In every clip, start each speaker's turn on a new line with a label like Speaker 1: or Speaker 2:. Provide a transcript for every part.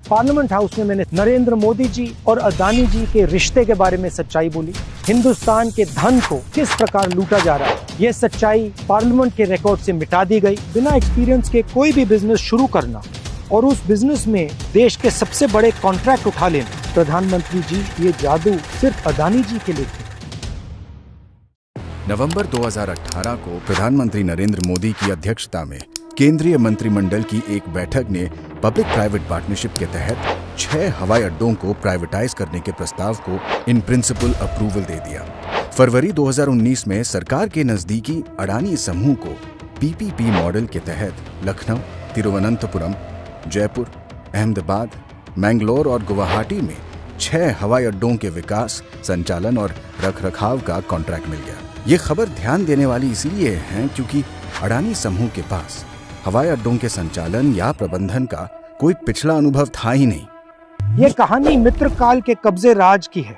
Speaker 1: Parliament house में मैंने नरेंद्र मोदी जी और अदानी जी के रिश्ते के बारे में सच्चाई बोली। हिंदुस्तान के धन को किस प्रकार लूटा जा रहा है, यह सच्चाई पार्लियामेंट के रिकॉर्ड से मिटा दी गई। बिना एक्सपीरियंस के कोई भी बिजनेस शुरू करना और उस बिजनेस में देश के सबसे बड़े कॉन्ट्रैक्ट उठा लेना, प्रधानमंत्री जी ये जादू सिर्फ अदानी जी के लिए थे।
Speaker 2: नवंबर 2018 को प्रधानमंत्री नरेंद्र मोदी की अध्यक्षता में केंद्रीय मंत्रिमंडल की एक बैठक ने पब्लिक प्राइवेट पार्टनरशिप के तहत 6 हवाई अड्डों को प्राइवेटाइज करने के प्रस्ताव को इन प्रिंसिपल अप्रूवल दे दिया। फरवरी 2019 में सरकार के नजदीकी अडानी समूह को पीपीपी मॉडल के तहत लखनऊ, तिरुवनंतपुरम, जयपुर, अहमदाबाद, मैंगलोर और गुवाहाटी में 6 हवाई अड्डों के विकास, संचालन और रखरखाव का कॉन्ट्रैक्ट मिल गया। ये खबर ध्यान देने वाली इसलिए है क्योंकि अडानी समूह के पास हवाई अड्डों के संचालन या प्रबंधन का कोई पिछला अनुभव था ही नहीं।
Speaker 1: ये कहानी मित्रकाल के कब्जे राज की है।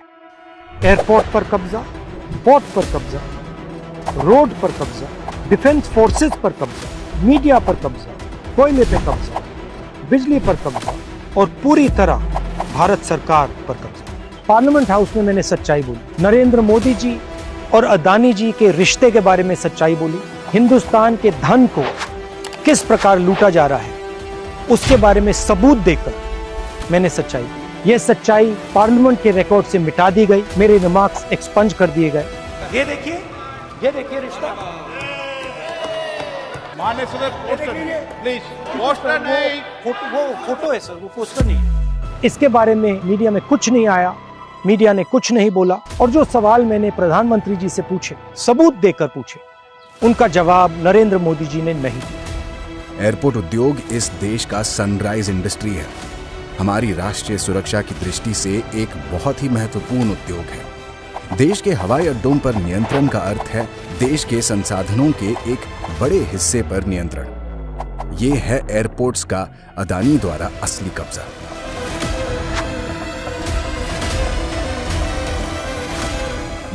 Speaker 1: एयरपोर्ट पर कब्जा, पोर्ट पर कब्जा, रोड पर कब्जा, डिफेंस फोर्सेस पर कब्जा, मीडिया पर कब्जा, कोयले पे कब्जा, बिजली पर कब्जा और पूरी तरह भारत सरकार पर कब्जा। पार्लियामेंट हाउस में मैंने सच्चाई बोली। नरेंद्र मोदी जी और अदानी जी के रिश्ते के बारे में सच्चाई बोली। हिंदुस्तान के धन को किस प्रकार लूटा जा रहा है उसके बारे में सबूत देकर मैंने सच्चाई दी। यह सच्चाई पार्लियामेंट के रिकॉर्ड से मिटा दी गई। मेरे रिमार्क्स एक्सपंज कर दिए गए। ये देखिए रिश्ता।
Speaker 3: माने सुबह पोस्टर प्लीज, पोस्टर नहीं,
Speaker 1: वो फोटो है सर, वो पोस्टर नहीं है। इसके बारे में मीडिया में कुछ नहीं आया, मीडिया ने कुछ नहीं बोला और जो सवाल मैंने प्रधानमंत्री जी से पूछे, सबूत देकर पूछे, उनका जवाब नरेंद्र मोदी जी ने नहीं दिया।
Speaker 2: एयरपोर्ट उद्योग इस देश का सनराइज इंडस्ट्री है। हमारी राष्ट्रीय सुरक्षा की दृष्टि से एक बहुत ही महत्वपूर्ण उद्योग है। देश के हवाई अड्डों पर नियंत्रण का अर्थ है देश के संसाधनों के एक बड़े हिस्से पर नियंत्रण। ये है एयरपोर्ट्स का अदानी द्वारा असली कब्जा।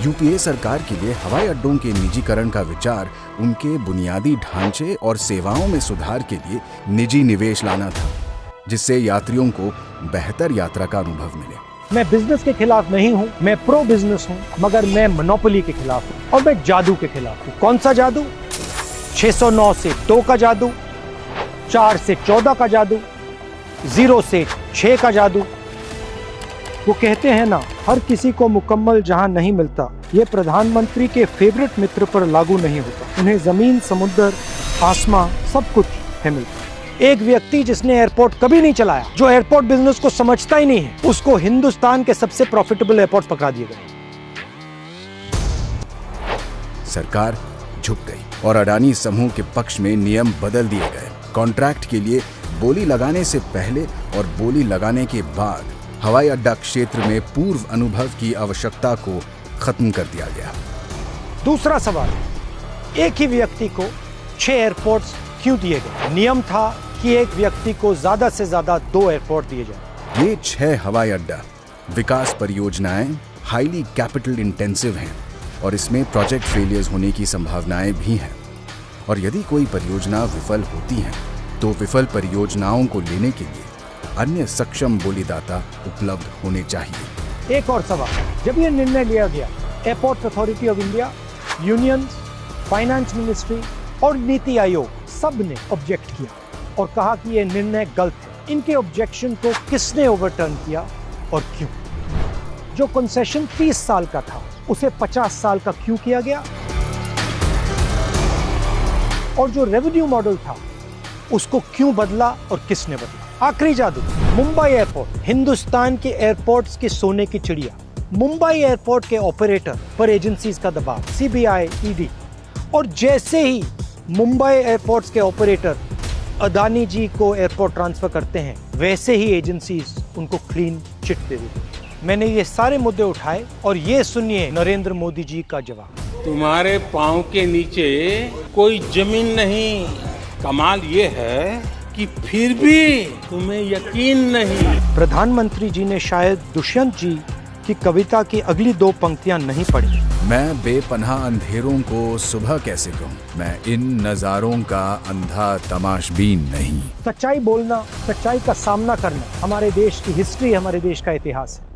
Speaker 2: यूपीए सरकार के लिए हवाई अड्डों के निजीकरण का विचार उनके बुनियादी ढांचे और सेवाओं में सुधार के लिए निजी निवेश लाना था, जिससे यात्रियों को बेहतर यात्रा का अनुभव मिले।
Speaker 1: मैं बिजनेस के खिलाफ नहीं हूं, मैं प्रो बिजनेस हूं, मगर मैं मोनोपोली के खिलाफ हूं और मैं जादू के खिलाफ हूं। कौन सा जादू? 609 से 2 का जादू, 4 से 14 का जादू, 0 से 6 का जादू। वो कहते हैं ना, हर किसी को मुकम्मल जहां नहीं मिलता, ये प्रधानमंत्री के फेवरेट मित्र पर लागू नहीं होता। उन्हें जमीन, समुद्र, आसमां सब कुछ है मिलता। एक व्यक्ति जिसने एयरपोर्ट कभी नहीं चलाया, जो एयरपोर्ट बिजनेस को समझता ही नहीं है, उसको हिंदुस्तान के सबसे प्रॉफिटेबल एयरपोर्ट पकड़ा दिए गए।
Speaker 2: सरकार झुक गई और अडानी समूह के पक्ष में नियम बदल दिए गए। कॉन्ट्रैक्ट के लिए बोली लगाने से पहले और बोली लगाने के बाद हवाई अड्डा क्षेत्र में पूर्व अनुभव की आवश्यकता को खत्म कर दिया गया।
Speaker 1: दूसरा सवाल, एक ही व्यक्ति को 6 एयरपोर्ट्स क्यों दिए गए? नियम था कि एक व्यक्ति को ज्यादा से ज्यादा 2 एयरपोर्ट दिए जाए।
Speaker 2: ये 6 हवाई अड्डा विकास परियोजनाएं हाईली कैपिटल इंटेंसिव हैं और इसमें प्रोजेक्ट फेलियर्स होने की संभावनाएं भी हैं। और यदि कोई परियोजना विफल होती है तो विफल परियोजनाओं को लेने के लिए अन्य सक्षम बोलीदाता उपलब्ध होने चाहिए।
Speaker 1: एक और सवाल, जब यह निर्णय लिया गया, airport authority of India, unions, finance ministry और नीति आयोग सब ने ऑब्जेक्ट किया और कहा कि यह निर्णय गलत है। इनके ऑब्जेक्शन को किसने ओवरटर्न किया और क्यों? जो कंसेशन 30 साल का था उसे 50 साल का क्यों किया गया? और जो रेवेन्यू मॉडल था उसको क्यों बदला और किसने बदला? आखिरी जादू, मुंबई एयरपोर्ट, हिंदुस्तान के एयरपोर्ट्स के सोने की चिड़िया। मुंबई एयरपोर्ट के ऑपरेटर पर एजेंसीज का दबाव, सीबीआई, ईडी, और जैसे ही मुंबई एयरपोर्ट्स के ऑपरेटर अदानी जी को एयरपोर्ट ट्रांसफर करते हैं, वैसे ही एजेंसीज उनको क्लीन चिट दे देती हैं। मैंने ये सारे मुद्दे उठाए और ये सुनिए नरेंद्र मोदी जी का जवाब।
Speaker 3: तुम्हारे पांव के नीचे कोई जमीन नहीं। कमाल ये है कि फिर भी तुम्हें यकीन नहीं।
Speaker 1: प्रधानमंत्री जी ने शायद दुष्यंत जी कि कविता की अगली 2 पंक्तियां नहीं पढ़ी।
Speaker 2: मैं बेपनाह अंधेरों को सुबह कैसे कहूँ, मैं इन नजारों का अंधा तमाशबीन नहीं।
Speaker 1: सच्चाई बोलना, सच्चाई का सामना करना हमारे देश की हिस्ट्री, हमारे देश का इतिहास है।